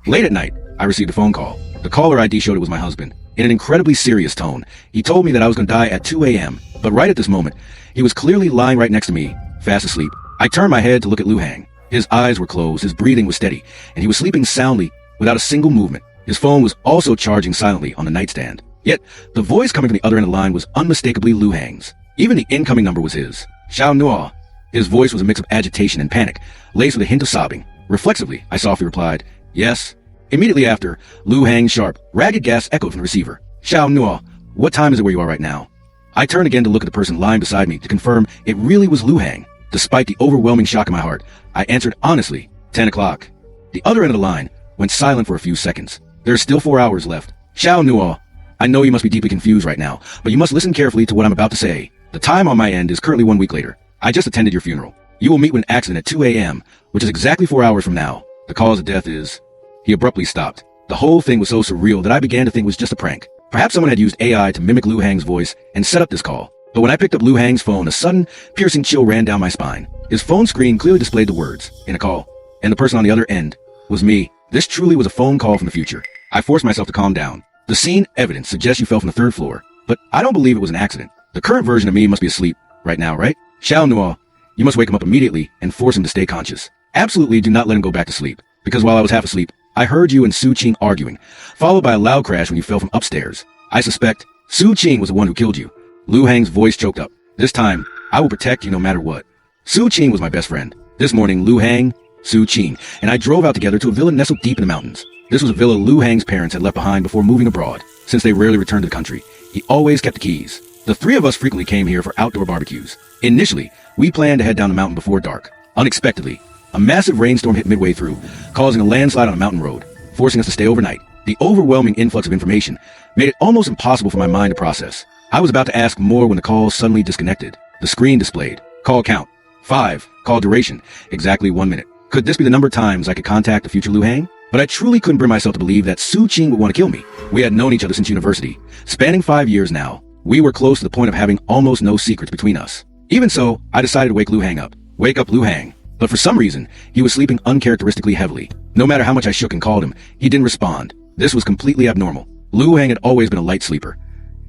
Late at night, I received a phone call. The caller ID showed it was my husband. In an incredibly serious tone, he told me that I was going to die at 2 a.m., but right at this moment, he was clearly lying right next to me, fast asleep. I turned my head to look at Liu Hang. His eyes were closed, his breathing was steady, and he was sleeping soundly without a single movement. His phone was also charging silently on the nightstand. Yet, the voice coming from the other end of the line was unmistakably Liu Hang's. Even the incoming number was his. Xiao Nuo. His voice was a mix of agitation and panic, laced with a hint of sobbing. Reflexively, I softly replied, "Yes." Immediately after, Liu Hang's sharp, ragged gasp echoed from the receiver. "Xiao Nuo, what time is it where you are right now?" I turned again to look at the person lying beside me to confirm it really was Liu Hang. Despite the overwhelming shock in my heart, I answered honestly, 10 o'clock. The other end of the line went silent for a few seconds. There are still 4 hours left. Xiao Nuo, I know you must be deeply confused right now, but you must listen carefully to what I'm about to say. The time on my end is currently 1 week later. I just attended your funeral. You will meet with an accident at 2 a.m., which is exactly 4 hours from now. The cause of death is... He abruptly stopped. The whole thing was so surreal that I began to think it was just a prank. Perhaps someone had used AI to mimic Liu Hang's voice and set up this call. But when I picked up Liu Hang's phone, a sudden, piercing chill ran down my spine. His phone screen clearly displayed the words, "In a call." And the person on the other end was me. This truly was a phone call from the future. I forced myself to calm down. The scene evidence suggests you fell from the 3rd floor, but I don't believe it was an accident. The current version of me must be asleep right now, right? Xiao Nuo, you must wake him up immediately and force him to stay conscious. Absolutely do not let him go back to sleep, because while I was half asleep, I heard you and Su Qing arguing, followed by a loud crash when you fell from upstairs. I suspect Su Qing was the one who killed you. Liu Hang's voice choked up. This time, I will protect you no matter what. Su Qing was my best friend. This morning, Liu Hang, Su Qing, and I drove out together to a villa nestled deep in the mountains. This was a villa Liu Hang's parents had left behind before moving abroad. Since they rarely returned to the country, he always kept the keys. The 3 of us frequently came here for outdoor barbecues. Initially, we planned to head down the mountain before dark. Unexpectedly, a massive rainstorm hit midway through, causing a landslide on a mountain road, forcing us to stay overnight. The overwhelming influx of information made it almost impossible for my mind to process. I was about to ask more when the call suddenly disconnected. The screen displayed, "Call count, 5, call duration, exactly 1 minute." Could this be the number of times I could contact the future Liu Hang? But I truly couldn't bring myself to believe that Su Qing would want to kill me. We had known each other since university, spanning 5 years now. We were close to the point of having almost no secrets between us. Even so, I decided to wake Liu Hang up. Wake up Liu Hang. But for some reason, he was sleeping uncharacteristically heavily. No matter how much I shook and called him, he didn't respond. This was completely abnormal. Liu Hang had always been a light sleeper.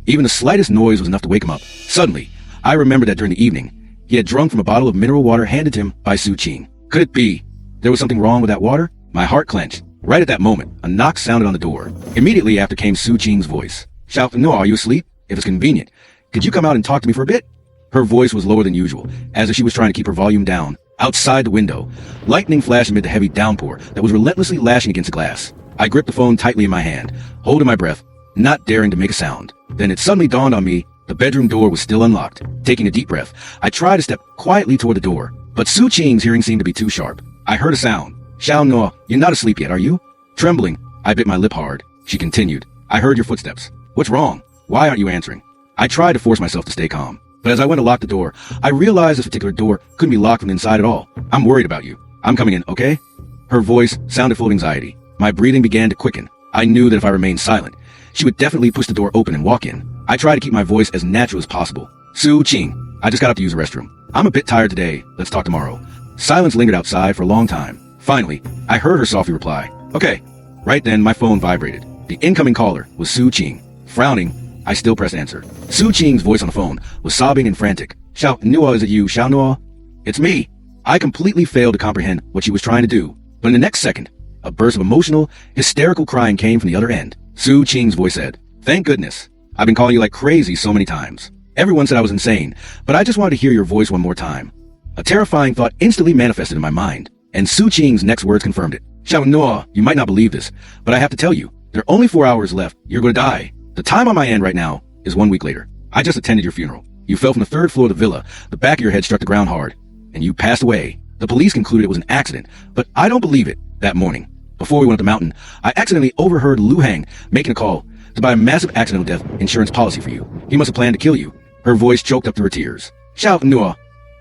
Even the slightest noise was enough to wake him up. Suddenly, I remembered that during the evening, he had drunk from a bottle of mineral water handed to him by Su Qing. Could it be there was something wrong with that water? My heart clenched. Right at that moment, a knock sounded on the door. Immediately after came Su Qing's voice. "Xiao Nuo, are you asleep? If it's convenient, could you come out and talk to me for a bit?" Her voice was lower than usual, as if she was trying to keep her volume down. Outside the window, lightning flashed amid the heavy downpour that was relentlessly lashing against the glass. I gripped the phone tightly in my hand, holding my breath, not daring to make a sound. Then it suddenly dawned on me the bedroom door was still unlocked. Taking a deep breath, I tried to step quietly toward the door, but Su Qing's hearing seemed to be too sharp. I heard a sound. "Xiao Nuo, you're not asleep yet, are you?" Trembling, I bit my lip hard. She continued, "I heard your footsteps. What's wrong? Why aren't you answering?" I tried to force myself to stay calm, but as I went to lock the door, I realized this particular door couldn't be locked from the inside at all. "I'm worried about you. I'm coming in, okay?" Her voice sounded full of anxiety. My breathing began to quicken. I knew that if I remained silent, she would definitely push the door open and walk in. I tried to keep my voice as natural as possible. "Su Qing, I just got up to use the restroom. I'm a bit tired today. Let's talk tomorrow." Silence lingered outside for a long time. Finally, I heard her softly reply, "Okay." Right then, my phone vibrated. The incoming caller was Su Qing. Frowning, I still pressed answer. Su Qing's voice on the phone was sobbing and frantic. "Xiao Nuo, is it you, Xiao Nuo?" "It's me." I completely failed to comprehend what she was trying to do, but in the next second, a burst of emotional, hysterical crying came from the other end. Su Qing's voice said, "Thank goodness. I've been calling you like crazy so many times. Everyone said I was insane, but I just wanted to hear your voice one more time." A terrifying thought instantly manifested in my mind, and Su Qing's next words confirmed it. "Xiao Nuo, you might not believe this, but I have to tell you, there are only 4 hours left. You're going to die. The time on my end right now is 1 week later. I just attended your funeral. You fell from the 3rd floor of the villa. The back of your head struck the ground hard, and you passed away. The police concluded it was an accident, but I don't believe it. That morning, before we went up the mountain, I accidentally overheard Liu Hang making a call to buy a massive accidental death insurance policy for you. He must have planned to kill you." Her voice choked up through her tears. "Xiao Nuo,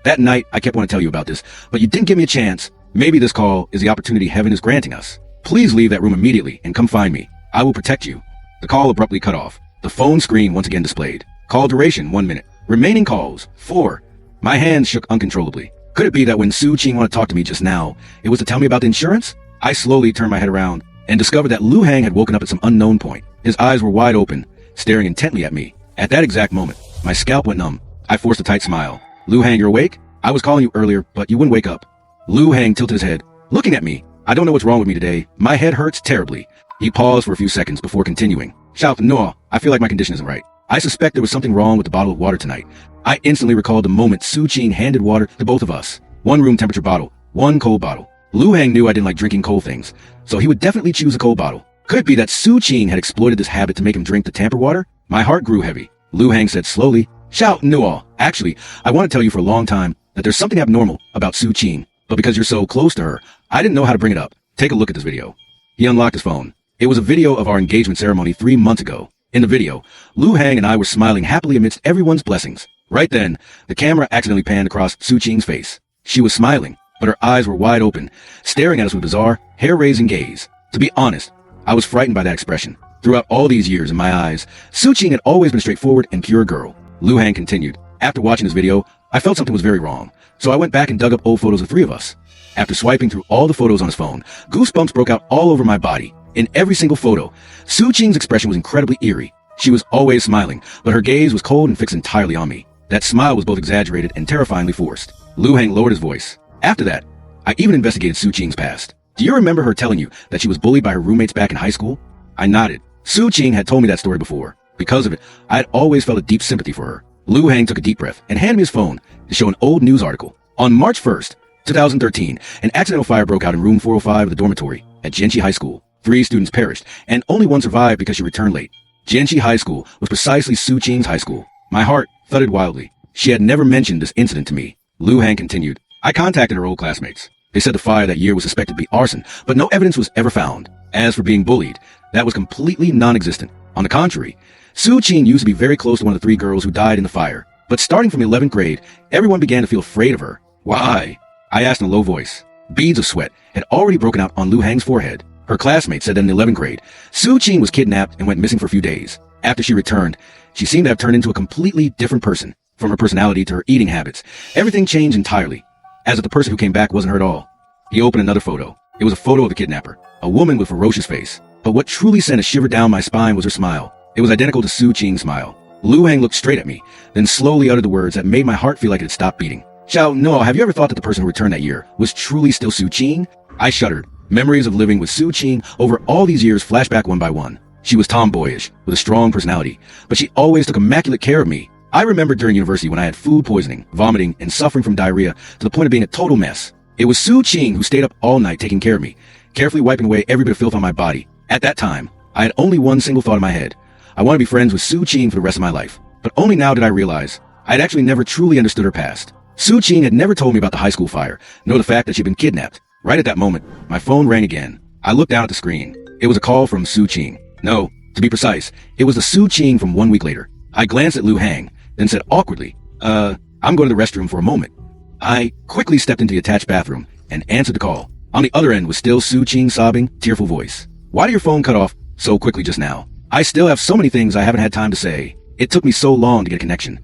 that night I kept wanting to tell you about this, but you didn't give me a chance. Maybe this call is the opportunity heaven is granting us. Please leave that room immediately and come find me. I will protect you." The call abruptly cut off. The phone screen once again displayed. Call duration, 1 minute. Remaining calls, 4. My hands shook uncontrollably. Could it be that when Su Qing wanted to talk to me just now, it was to tell me about the insurance? I slowly turned my head around and discovered that Lu Hang had woken up at some unknown point. His eyes were wide open, staring intently at me. At that exact moment, my scalp went numb. I forced a tight smile. Lu Hang, you're awake? I was calling you earlier, but you wouldn't wake up. Lu Hang tilted his head, looking at me. I don't know what's wrong with me today. My head hurts terribly. He paused for a few seconds before continuing. Shout, no, I feel like my condition isn't right. I suspect there was something wrong with the bottle of water tonight. I instantly recalled the moment Su Qing handed water to both of us. One room temperature bottle, one cold bottle. Lu Hang knew I didn't like drinking cold things, so he would definitely choose a cold bottle. Could it be that Su Qing had exploited this habit to make him drink the tamper water? My heart grew heavy. Lu Hang said slowly, Shout, no, actually, I want to tell you for a long time that there's something abnormal about Su Qing, but because you're so close to her, I didn't know how to bring it up. Take a look at this video. He unlocked his phone. It was a video of our engagement ceremony 3 months ago. In the video, Lu Hang and I were smiling happily amidst everyone's blessings. Right then, the camera accidentally panned across Su Qing's face. She was smiling, but her eyes were wide open, staring at us with a bizarre, hair-raising gaze. To be honest, I was frightened by that expression. Throughout all these years in my eyes, Su Qing had always been a straightforward and pure girl. Lu Hang continued. After watching this video, I felt something was very wrong, so I went back and dug up old photos of 3 of us. After swiping through all the photos on his phone, goosebumps broke out all over my body. In every single photo, Su Qing's expression was incredibly eerie. She was always smiling, but her gaze was cold and fixed entirely on me. That smile was both exaggerated and terrifyingly forced. Lu Hang lowered his voice. After that, I even investigated Su Qing's past. Do you remember her telling you that she was bullied by her roommates back in high school? I nodded. Su Qing had told me that story before. Because of it, I had always felt a deep sympathy for her. Lu Hang took a deep breath and handed me his phone to show an old news article. On March 1st, 2013, an accidental fire broke out in room 405 of the dormitory at Jianqi High School. 3 students perished, and only one survived because she returned late. Jianqi High School was precisely Su Qing's high school. My heart thudded wildly. She had never mentioned this incident to me. Lu Hang continued. I contacted her old classmates. They said the fire that year was suspected to be arson, but no evidence was ever found. As for being bullied, that was completely non-existent. On the contrary, Su Qing used to be very close to one of the 3 girls who died in the fire. But starting from 11th grade, everyone began to feel afraid of her. Why? I asked in a low voice. Beads of sweat had already broken out on Lu Hang's forehead. Her classmates said that in the 11th grade, Su Qing was kidnapped and went missing for a few days. After she returned, she seemed to have turned into a completely different person. From her personality to her eating habits, everything changed entirely. As if the person who came back wasn't her at all. He opened another photo. It was a photo of the kidnapper, a woman with a ferocious face. But what truly sent a shiver down my spine was her smile. It was identical to Su Qing's smile. Lu Hang looked straight at me, then slowly uttered the words that made my heart feel like it had stopped beating. Xiao, no, have you ever thought that the person who returned that year was truly still Su Qing? I shuddered. Memories of living with Su Qing over all these years flashed back one by one. She was tomboyish, with a strong personality, but she always took immaculate care of me. I remembered during university when I had food poisoning, vomiting, and suffering from diarrhea to the point of being a total mess. It was Su Qing who stayed up all night taking care of me, carefully wiping away every bit of filth on my body. At that time, I had only one single thought in my head. I want to be friends with Su Qing for the rest of my life. But only now did I realize I had actually never truly understood her past. Su Qing had never told me about the high school fire, nor the fact that she'd been kidnapped. Right at that moment, my phone rang again. I looked down at the screen. It was a call from Su Qing. No, to be precise, it was the Su Qing from 1 week later. I glanced at Lu Hang, then said awkwardly, I'm going to the restroom for a moment. I quickly stepped into the attached bathroom and answered the call. On the other end was still Su Qing's sobbing, tearful voice. Why did your phone cut off so quickly just now? I still have so many things I haven't had time to say. It took me so long to get a connection.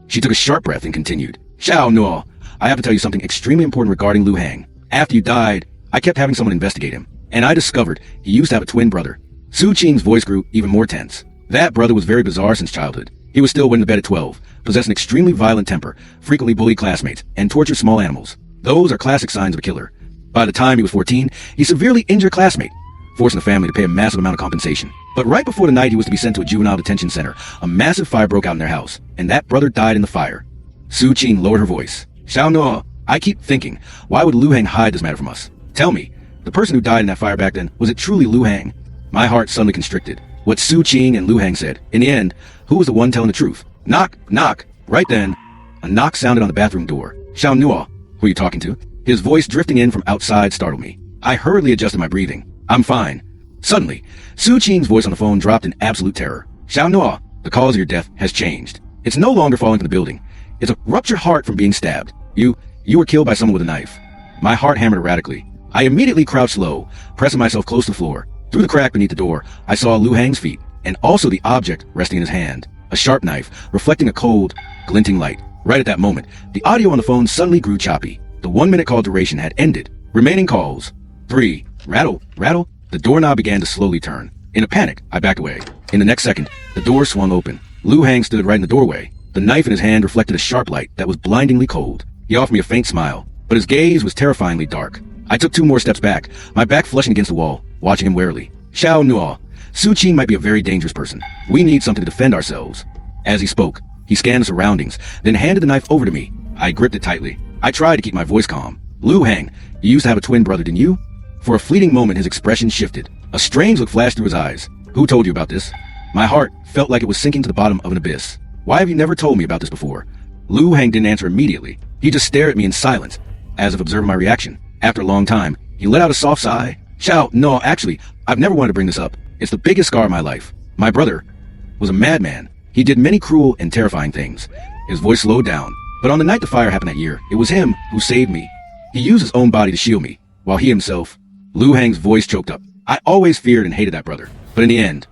She took a sharp breath and continued. Xiao Nuo, I have to tell you something extremely important regarding Lu Hang. After you died, I kept having someone investigate him, and I discovered he used to have a twin brother. Su Qing's voice grew even more tense. That brother was very bizarre since childhood. He was still went to bed at 12, possessed an extremely violent temper, frequently bullied classmates, and tortured small animals. Those are classic signs of a killer. By the time he was 14, he severely injured a classmate, forcing the family to pay a massive amount of compensation. But right before the night he was to be sent to a juvenile detention center, a massive fire broke out in their house, and that brother died in the fire. Su Qing lowered her voice. Xiao Nuo, I keep thinking, why would Lu Hang hide this matter from us? Tell me, the person who died in that fire back then, was it truly Lu Hang? My heart suddenly constricted. What Su Qing and Lu Hang said. In the end, who was the one telling the truth? Knock, knock. Right then, a knock sounded on the bathroom door. Xiao Nuo, who are you talking to? His voice drifting in from outside startled me. I hurriedly adjusted my breathing. I'm fine. Suddenly, Su Qing's voice on the phone dropped in absolute terror. Xiao Nuo, the cause of your death has changed. It's no longer falling from the building. It's a ruptured heart from being stabbed. You were killed by someone with a knife. My heart hammered erratically. I immediately crouched low, pressing myself close to the floor. Through the crack beneath the door, I saw Lu Hang's feet, and also the object resting in his hand. A sharp knife, reflecting a cold, glinting light. Right at that moment, the audio on the phone suddenly grew choppy. The 1-minute call duration had ended. Remaining calls. 3. Rattle, rattle. The doorknob began to slowly turn. In a panic, I backed away. In the next second, the door swung open. Liu Hang stood right in the doorway. The knife in his hand reflected a sharp light that was blindingly cold. He offered me a faint smile, but his gaze was terrifyingly dark. I took 2 more steps back, my back flushing against the wall, watching him warily. Xiao Nuo, Su Qing might be a very dangerous person. We need something to defend ourselves. As he spoke, he scanned the surroundings, then handed the knife over to me. I gripped it tightly. I tried to keep my voice calm. Liu Hang, you used to have a twin brother, didn't you? For a fleeting moment, his expression shifted. A strange look flashed through his eyes. Who told you about this? My heart felt like it was sinking to the bottom of an abyss. Why have you never told me about this before? Liu Hang didn't answer immediately. He just stared at me in silence, as if observing my reaction. After a long time, he let out a soft sigh. Xiao, no, actually, I've never wanted to bring this up. It's the biggest scar of my life. My brother was a madman. He did many cruel and terrifying things. His voice slowed down. But on the night the fire happened that year, it was him who saved me. He used his own body to shield me, while he himself... Liu Hang's voice choked up. I always feared and hated that brother. But in the end,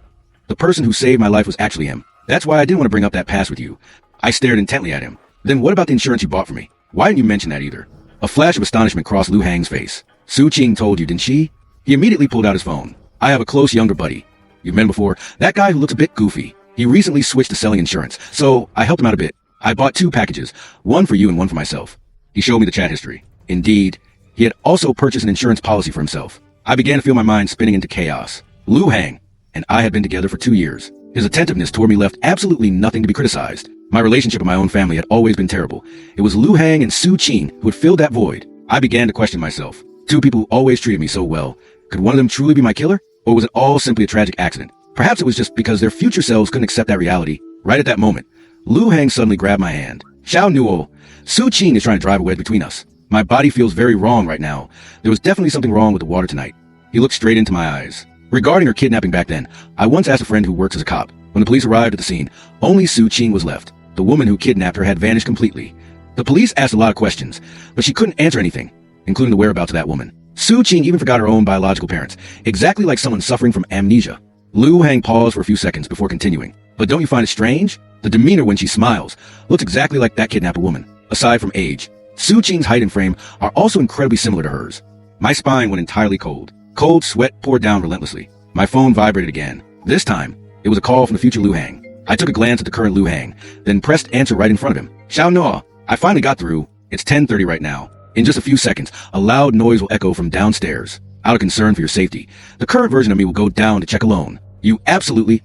the person who saved my life was actually him. That's why I didn't want to bring up that past with you. I stared intently at him. Then what about the insurance you bought for me? Why didn't you mention that either? A flash of astonishment crossed Liu Hang's face. Su Qing told you, didn't she? He immediately pulled out his phone. I have a close younger buddy. You've met him before. That guy who looks a bit goofy. He recently switched to selling insurance, so I helped him out a bit. I bought 2 packages, one for you and one for myself. He showed me the chat history. Indeed, he had also purchased an insurance policy for himself. I began to feel my mind spinning into chaos. Liu Hang and I had been together for 2 years. His attentiveness toward me left absolutely nothing to be criticized. My relationship with my own family had always been terrible. It was Liu Hang and Su Qing who had filled that void. I began to question myself. 2 people who always treated me so well. Could one of them truly be my killer? Or was it all simply a tragic accident? Perhaps it was just because their future selves couldn't accept that reality. Right at that moment, Liu Hang suddenly grabbed my hand. Xiao Nuo, Su Qing is trying to drive a wedge between us. My body feels very wrong right now. There was definitely something wrong with the water tonight. He looked straight into my eyes. Regarding her kidnapping back then, I once asked a friend who works as a cop. When the police arrived at the scene, only Su Qing was left. The woman who kidnapped her had vanished completely. The police asked a lot of questions, but she couldn't answer anything, including the whereabouts of that woman. Su Qing even forgot her own biological parents, exactly like someone suffering from amnesia. Liu Hang paused for a few seconds before continuing. But don't you find it strange? The demeanor when she smiles looks exactly like that kidnapper woman. Aside from age, Su Qing's height and frame are also incredibly similar to hers. My spine went entirely cold. Cold sweat poured down relentlessly. My phone vibrated again. This time, it was a call from the future Liu Hang. I took a glance at the current Liu Hang, then pressed answer right in front of him. Xiao Nuo, I finally got through. It's 10:30 right now. In just a few seconds, a loud noise will echo from downstairs. Out of concern for your safety, the current version of me will go down to check alone. You absolutely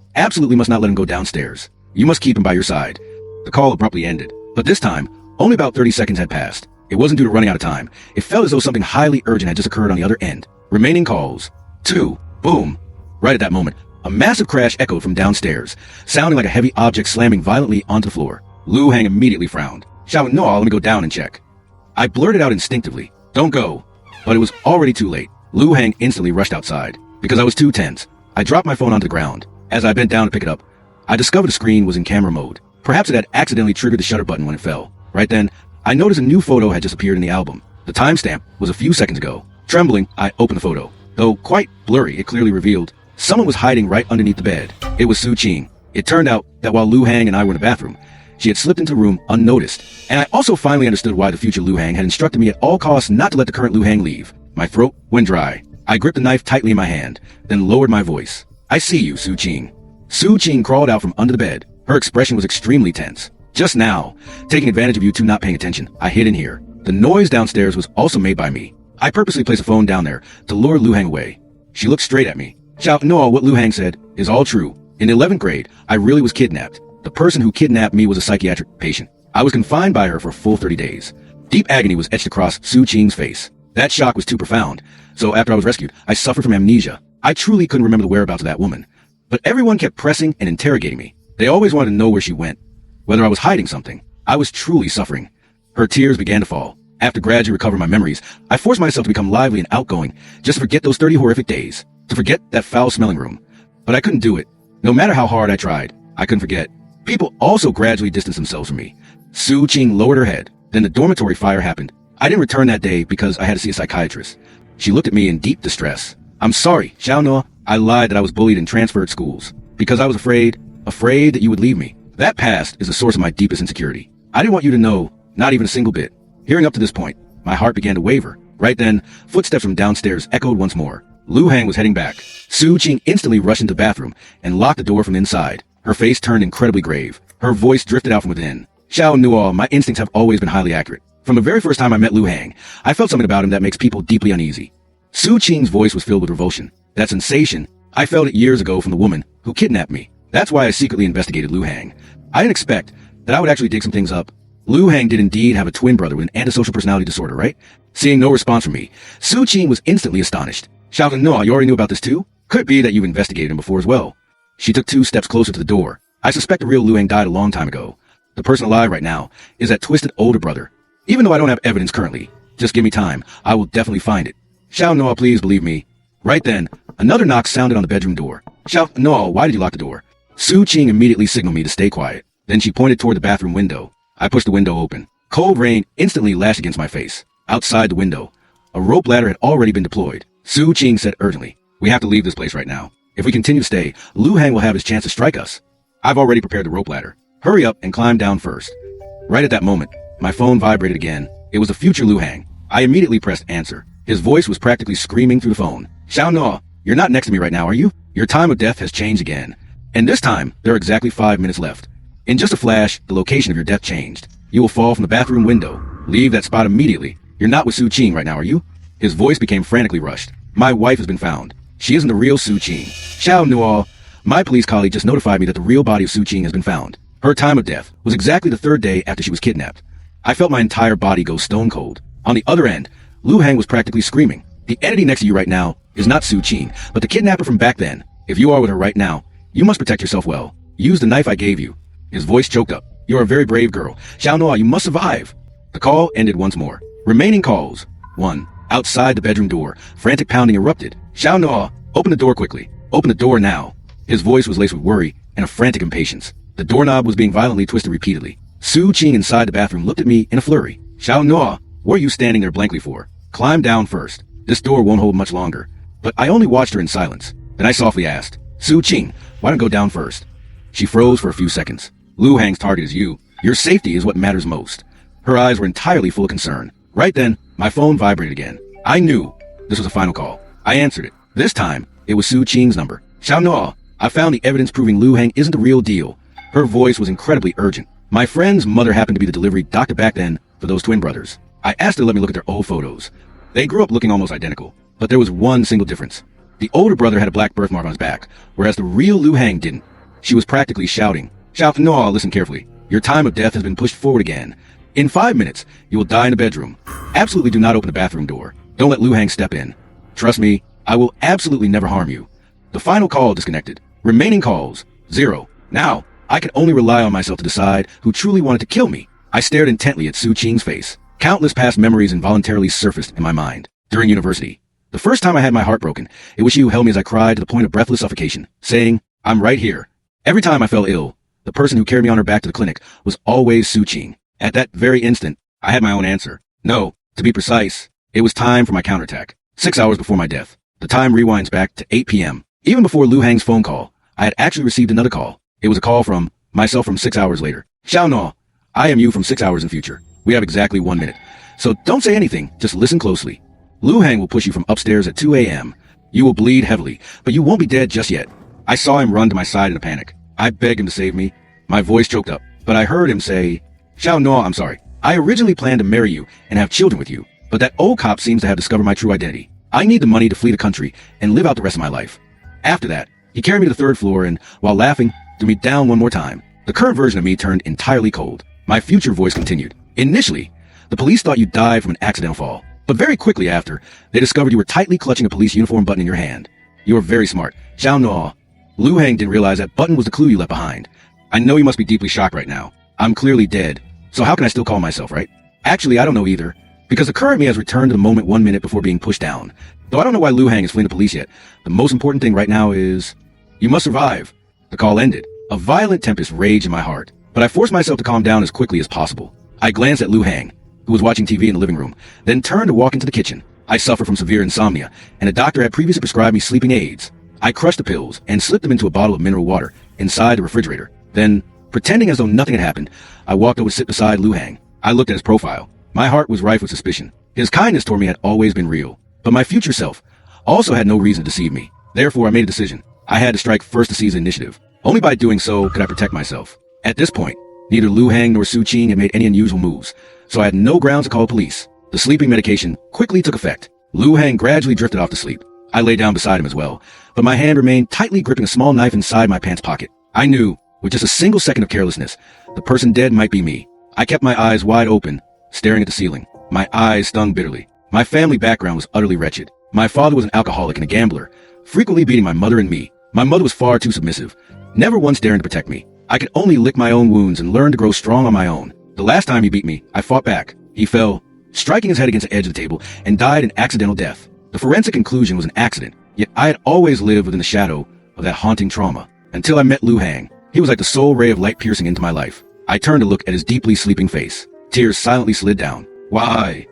must not let him go downstairs. You must keep him by your side. The call abruptly ended, but this time, only about 30 seconds had passed. It wasn't due to running out of time. It felt as though something highly urgent had just occurred on the other end. Remaining calls. 2. Boom. Right at that moment, a massive crash echoed from downstairs, sounding like a heavy object slamming violently onto the floor. Liu Hang immediately frowned. Xiao Nuo, let me go down and check. I blurted out instinctively, don't go. But it was already too late. Liu Hang instantly rushed outside. Because I was too tense, I dropped my phone onto the ground. As I bent down to pick it up, I discovered the screen was in camera mode. Perhaps it had accidentally triggered the shutter button when it fell. Right then, I noticed a new photo had just appeared in the album. The timestamp was a few seconds ago. Trembling, I opened the photo. Though quite blurry, it clearly revealed someone was hiding right underneath the bed. It was Su Qing. It turned out that while Liu Hang and I were in the bathroom, she had slipped into the room unnoticed. And I also finally understood why the future Liu Hang had instructed me at all costs not to let the current Liu Hang leave. My throat went dry. I gripped the knife tightly in my hand, then lowered my voice. I see you, Su Qing. Su Qing crawled out from under the bed. Her expression was extremely tense. Just now, taking advantage of you two not paying attention, I hid in here. The noise downstairs was also made by me. I purposely placed a phone down there to lure Liu Hang away. She looked straight at me. Xiao Nuo, what Liu Hang said is all true. In 11th grade, I really was kidnapped. The person who kidnapped me was a psychiatric patient. I was confined by her for a full 30 days. Deep agony was etched across Su Qing's face. That shock was too profound. So after I was rescued, I suffered from amnesia. I truly couldn't remember the whereabouts of that woman. But everyone kept pressing and interrogating me. They always wanted to know where she went, whether I was hiding something. I was truly suffering. Her tears began to fall. After gradually recovering my memories, I forced myself to become lively and outgoing, just to forget those 30 horrific days, to forget that foul-smelling room. But I couldn't do it. No matter how hard I tried, I couldn't forget. People also gradually distanced themselves from me. Su Qing lowered her head. Then the dormitory fire happened. I didn't return that day because I had to see a psychiatrist. She looked at me in deep distress. I'm sorry, Xiao Nuo. I lied that I was bullied and transferred schools. Because I was afraid that you would leave me. That past is the source of my deepest insecurity. I didn't want you to know, not even a single bit. Hearing up to this point, my heart began to waver. Right then, footsteps from downstairs echoed once more. Lu Hang was heading back. Su Qing instantly rushed into the bathroom and locked the door from inside. Her face turned incredibly grave. Her voice drifted out from within. Xiao Nuo, my instincts have always been highly accurate. From the very first time I met Lu Hang, I felt something about him that makes people deeply uneasy. Su Qing's voice was filled with revulsion. That sensation, I felt it years ago from the woman who kidnapped me. That's why I secretly investigated Lu Hang. I didn't expect that I would actually dig some things up. Lu Hang did indeed have a twin brother with an antisocial personality disorder, right? Seeing no response from me, Su Qing was instantly astonished. Xiao Nuo, you already knew about this too? Could it be that you've investigated him before as well? She took 2 steps closer to the door. I suspect the real Lu Hang died a long time ago. The person alive right now is that twisted older brother. Even though I don't have evidence currently, just give me time. I will definitely find it. Xiao Nuo, please believe me. Right then, another knock sounded on the bedroom door. Xiao Nuo, why did you lock the door? Su Qing immediately signaled me to stay quiet. Then she pointed toward the bathroom window. I pushed the window open. Cold rain instantly lashed against my face. Outside the window, a rope ladder had already been deployed. Su Qing said urgently, "We have to leave this place right now. If we continue to stay, Lu Hang will have his chance to strike us. I've already prepared the rope ladder. Hurry up and climb down first." Right at that moment, my phone vibrated again. It was the future Lu Hang. I immediately pressed answer. His voice was practically screaming through the phone. "Xiao Nuo, you're not next to me right now, are you? Your time of death has changed again. And this time, there are exactly 5 minutes left. In just a flash, the location of your death changed. You will fall from the bathroom window. Leave that spot immediately. You're not with Su Qing right now, are you?" His voice became frantically rushed. "My wife has been found. She isn't the real Su Qing. Xiao Nuo, my police colleague just notified me that the real body of Su Qing has been found. Her time of death was exactly the 3rd day after she was kidnapped." I felt my entire body go stone cold. On the other end, Lu Hang was practically screaming. "The entity next to you right now is not Su Qing, but the kidnapper from back then. If you are with her right now, you must protect yourself well. Use the knife I gave you." His voice choked up. "You are a very brave girl. Xiao Nuo, you must survive." The call ended once more. Remaining calls. 1. Outside the bedroom door, frantic pounding erupted. "Xiao Nuo, open the door quickly. Open the door now." His voice was laced with worry and a frantic impatience. The doorknob was being violently twisted repeatedly. Su Qing inside the bathroom looked at me in a flurry. "Xiao Nuo, what are you standing there blankly for? Climb down first. This door won't hold much longer." But I only watched her in silence. Then I softly asked, "Su Qing, why don't go down first?" She froze for a few seconds. "Lu Hang's target is you. Your safety is what matters most." Her eyes were entirely full of concern. Right then, my phone vibrated again. I knew this was a final call. I answered it. This time, it was Su Qing's number. "Xiao Nuo, I found the evidence proving Lu Hang isn't the real deal." Her voice was incredibly urgent. My friend's mother happened to be the delivery doctor back then for those twin brothers. I asked her to let me look at their old photos. They grew up looking almost identical, but there was one single difference. The older brother had a black birthmark on his back, whereas the real Lu Hang didn't. She was practically shouting, "Xiao Nuo, listen carefully. Your time of death has been pushed forward again. In 5 minutes, you will die in the bedroom. Absolutely do not open the bathroom door. Don't let Lu Hang step in. Trust me, I will absolutely never harm you." The final call disconnected. Remaining calls, 0. Now, I could only rely on myself to decide who truly wanted to kill me. I stared intently at Su Qing's face. Countless past memories involuntarily surfaced in my mind. During university, the first time I had my heart broken, it was she who held me as I cried to the point of breathless suffocation, saying, "I'm right here." Every time I fell ill, the person who carried me on her back to the clinic was always Su Qing. At that very instant, I had my own answer. No, to be precise, it was time for my counterattack. 6 hours before my death. The time rewinds back to 8 p.m. Even before Lu Hang's phone call, I had actually received another call. It was a call from myself from 6 hours later. "Xiao Nuo, I am you from 6 hours in future. We have exactly 1 minute. So don't say anything, just listen closely. Lu Hang will push you from upstairs at 2 a.m. You will bleed heavily, but you won't be dead just yet." I saw him run to my side in a panic. I begged him to save me. My voice choked up, but I heard him say, "Xiao Nuo, I'm sorry. I originally planned to marry you and have children with you, but that old cop seems to have discovered my true identity. I need the money to flee the country and live out the rest of my life." After that, he carried me to the 3rd floor and, while laughing, threw me down one more time. The current version of me turned entirely cold. My future voice continued. "Initially, the police thought you died from an accidental fall, but very quickly after, they discovered you were tightly clutching a police uniform button in your hand. You are very smart. Xiao Nuo, Lu Hang didn't realize that button was the clue you left behind. I know you must be deeply shocked right now. I'm clearly dead, so how can I still call myself, right? Actually, I don't know either, because the current me has returned to the moment 1 minute before being pushed down. Though I don't know why Lu Hang is fleeing the police yet, the most important thing right now is, you must survive." The call ended. A violent tempest raged in my heart, but I forced myself to calm down as quickly as possible. I glanced at Lu Hang, who was watching TV in the living room, then turned to walk into the kitchen. I suffer from severe insomnia, and a doctor had previously prescribed me sleeping aids. I crushed the pills and slipped them into a bottle of mineral water inside the refrigerator. Then, pretending as though nothing had happened, I walked over to sit beside Lu Hang. I looked at his profile. My heart was rife with suspicion. His kindness toward me had always been real, but my future self also had no reason to deceive me. Therefore, I made a decision. I had to strike first to seize the initiative. Only by doing so could I protect myself. At this point, neither Lu Hang nor Su Qing had made any unusual moves, so I had no grounds to call police. The sleeping medication quickly took effect. Lu Hang gradually drifted off to sleep. I lay down beside him as well, but my hand remained tightly gripping a small knife inside my pants pocket. I knew, with just a single second of carelessness, the person dead might be me. I kept my eyes wide open, staring at the ceiling. My eyes stung bitterly. My family background was utterly wretched. My father was an alcoholic and a gambler, frequently beating my mother and me. My mother was far too submissive, never once daring to protect me. I could only lick my own wounds and learn to grow strong on my own. The last time he beat me, I fought back. He fell, striking his head against the edge of the table, and died an accidental death. The forensic conclusion was an accident, yet I had always lived within the shadow of that haunting trauma. Until I met Lu Hang, he was like the sole ray of light piercing into my life. I turned to look at his deeply sleeping face. Tears silently slid down. Why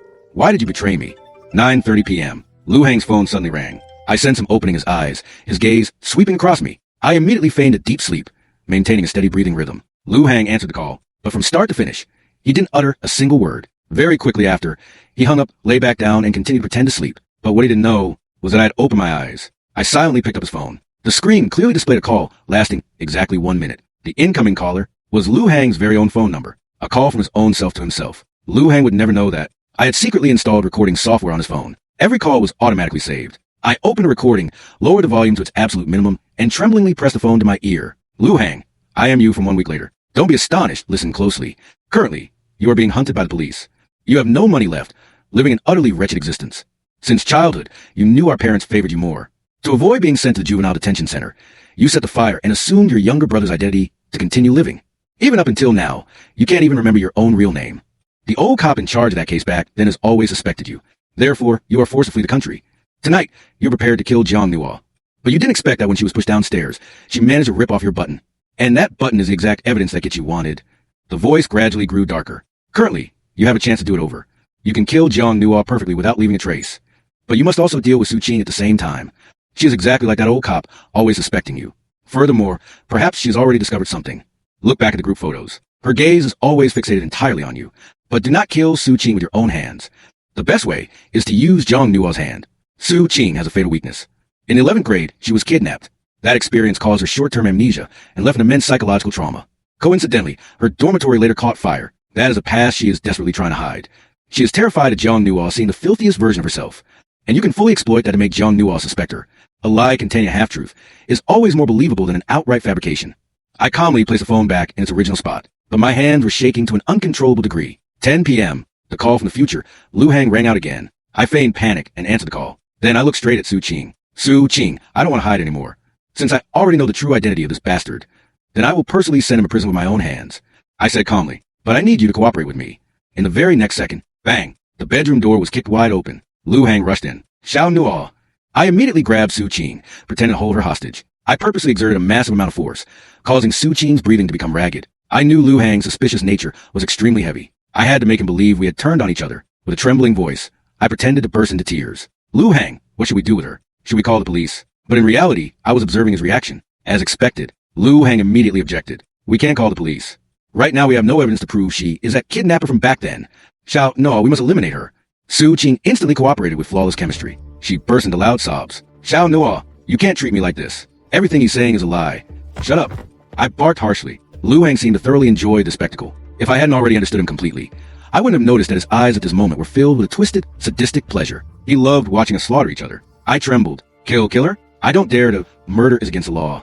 did you betray me? 9:30 p.m. Lu Hang's phone suddenly rang. I sensed him opening his eyes, his gaze sweeping across me. I immediately feigned a deep sleep, maintaining a steady breathing rhythm. Lu Hang answered the call, but from start to finish, he didn't utter a single word. Very quickly after, he hung up, lay back down, and continued to pretend to sleep. But what he didn't know was that I had opened my eyes. I silently picked up his phone. The screen clearly displayed a call lasting exactly 1 minute. The incoming caller was Lu Hang's very own phone number, a call from his own self to himself. Lu Hang would never know that. I had secretly installed recording software on his phone. Every call was automatically saved. I opened the recording, lowered the volume to its absolute minimum, and tremblingly pressed the phone to my ear. Lu Hang, I am you from 1 week later. Don't be astonished, listen closely. Currently, you are being hunted by the police. You have no money left, living an utterly wretched existence. Since childhood, you knew our parents favored you more. To avoid being sent to the juvenile detention center, you set the fire and assumed your younger brother's identity to continue living. Even up until now, you can't even remember your own real name. The old cop in charge of that case back then has always suspected you. Therefore, you are forced to flee the country. Tonight, you're prepared to kill Jiang Nuo. But you didn't expect that when she was pushed downstairs, she managed to rip off your button. And that button is the exact evidence that gets you wanted. The voice gradually grew darker. Currently, you have a chance to do it over. You can kill Jiang Nuo perfectly without leaving a trace. But you must also deal with Su Qing at the same time. She is exactly like that old cop, always suspecting you. Furthermore, perhaps she has already discovered something. Look back at the group photos. Her gaze is always fixated entirely on you. But do not kill Su Qing with your own hands. The best way is to use Jiang Nuo's hand. Su Qing has a fatal weakness. In 11th grade, she was kidnapped. That experience caused her short-term amnesia and left an immense psychological trauma. Coincidentally, her dormitory later caught fire. That is a past she is desperately trying to hide. She is terrified of Jiang Nuo seeing the filthiest version of herself. And you can fully exploit that to make Jiang Nuo suspect her. A lie containing a half-truth is always more believable than an outright fabrication. I calmly placed the phone back in its original spot, but my hands were shaking to an uncontrollable degree. 10 p.m. The call from the future. Lu Hang rang out again. I feigned panic and answered the call. Then I looked straight at Su Qing. Su Qing, I don't want to hide anymore. Since I already know the true identity of this bastard, then I will personally send him to prison with my own hands. I said calmly, but I need you to cooperate with me. In the very next second, bang, the bedroom door was kicked wide open. Lu Hang rushed in. Xiao Nuo. I immediately grabbed Su Qing, pretending to hold her hostage. I purposely exerted a massive amount of force, causing Su Qing's breathing to become ragged. I knew Lu Hang's suspicious nature was extremely heavy. I had to make him believe we had turned on each other. With a trembling voice, I pretended to burst into tears. Lu Hang, what should we do with her? Should we call the police? But in reality, I was observing his reaction. As expected, Lu Hang immediately objected. We can't call the police. Right now we have no evidence to prove she is that kidnapper from back then. Xiao, no, we must eliminate her. Su Qing instantly cooperated with flawless chemistry. She burst into loud sobs. Xiao Nuo, you can't treat me like this. Everything he's saying is a lie. Shut up. I barked harshly. Lu Hang seemed to thoroughly enjoy the spectacle. If I hadn't already understood him completely, I wouldn't have noticed that his eyes at this moment were filled with a twisted, sadistic pleasure. He loved watching us slaughter each other. I trembled. Killer? I don't dare to. Murder is against the law.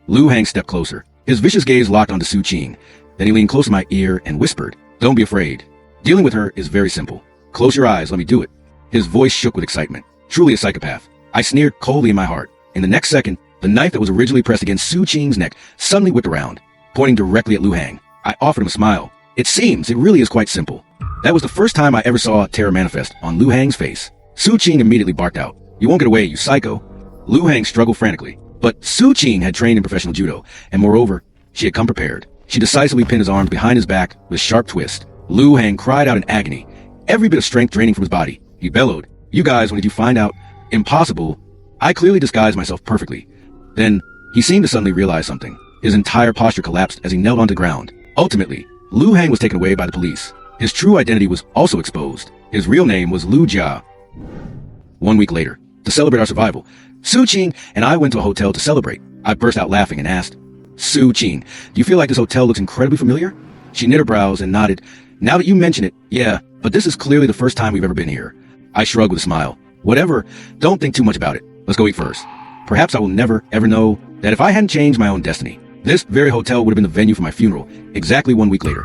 Lu Hang stepped closer. His vicious gaze locked onto Su Qing. Then he leaned close to my ear and whispered, Don't be afraid. Dealing with her is very simple. Close your eyes, let me do it. His voice shook with excitement. Truly a psychopath. I sneered coldly in my heart. In the next second, the knife that was originally pressed against Su Qing's neck suddenly whipped around, pointing directly at Lu Hang. I offered him a smile. It seems it really is quite simple. That was the first time I ever saw terror manifest on Lu Hang's face. Su Qing immediately barked out, You won't get away, you psycho. Lu Hang struggled frantically, but Su Qing had trained in professional judo, and moreover, she had come prepared. She decisively pinned his arms behind his back with a sharp twist. Lu Hang cried out in agony, every bit of strength draining from his body. He bellowed, You guys, when did you find out? Impossible. I clearly disguised myself perfectly. Then, he seemed to suddenly realize something. His entire posture collapsed as he knelt onto the ground. Ultimately, Lu Hang was taken away by the police. His true identity was also exposed. His real name was Lu Jia. 1 week later, to celebrate our survival. Su Qing and I went to a hotel to celebrate. I burst out laughing and asked, Su Qing, do you feel like this hotel looks incredibly familiar? She knit her brows and nodded. Now that you mention it, yeah, but this is clearly the first time we've ever been here. I shrugged with a smile. Whatever, don't think too much about it. Let's go eat first. Perhaps I will never, ever know that if I hadn't changed my own destiny, this very hotel would have been the venue for my funeral exactly 1 week later.